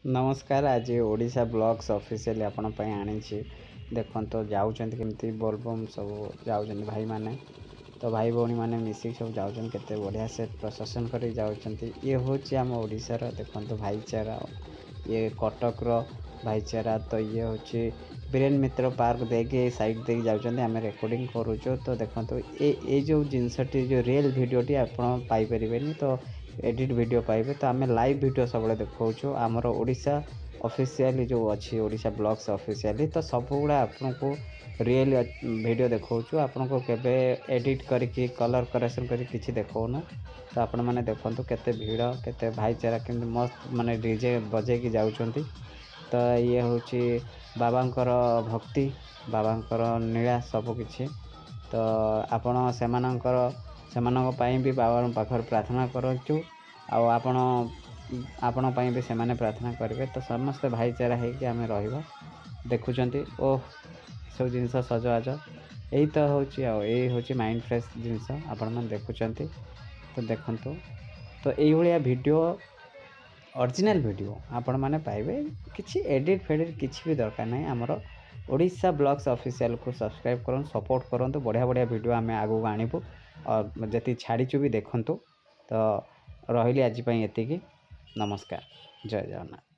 नमस्कार। आज Odisha blogs official आपण आनी देखो तो जाऊँच केमती बोलबम सब जाऊँ भाई माने तो भाई भौणी मैंने मिसिक सब जाऊँ केते बढ़िया से प्रशासन कर ये हूँ आम ओडिशार देखो भाईचारा ये कटक भाईचारा तो ये हूँ बीरेन मित्र पार्क देके साइड देके जाऊँ आम रेकर्डिंग करुचु तो देखो ये जो जिनसटी जो रियल भिडटी आप पाइपर तो एडिट वीडियो पाइबे तो आम लाइव वीडियो सब देखा आमर ओडिशा ऑफिशियल जो अच्छी ओडिशा ब्लॉग्स ऑफिशियल तो सब गुड़ा आपन को रियल वीडियो देखा आपन को केबे एडिट करके कलर करेक्शन करके देखौनु तो आपण मैंने देखो केते भीड़ केते भाईचारा केमती मस्त माने डीजे बजे जाउछंती तो ये हूँ बाबांकर भक्ति बाबांकर नीला सबकि तो आपण से भी बाबा पाखर प्रार्थना करूँ आपण भी से प्रार्थना करेंगे तो समस्त भाईचारा होगी आम रहा देखुं ओह सब जिनस सजबाज यही तो हूँ माइंड फ्रेश जिनस आपण मैंने देखुं तो देखु तो ये वीडियो ओरिजिनल वीडियो आपण मैंने पाइबे किसी एडिट फेडिट किसी भी दरकार नहीं आमर ओडिशा ब्लॉग्स ऑफिशियल को सब्सक्राइब करूँ सपोर्ट करूँ बढ़िया बढ़िया वीडियो आम आगू आणबू और जी छाड़ीचु भी देखु तो रही आज एति नमस्कार जय जगन्नाथ।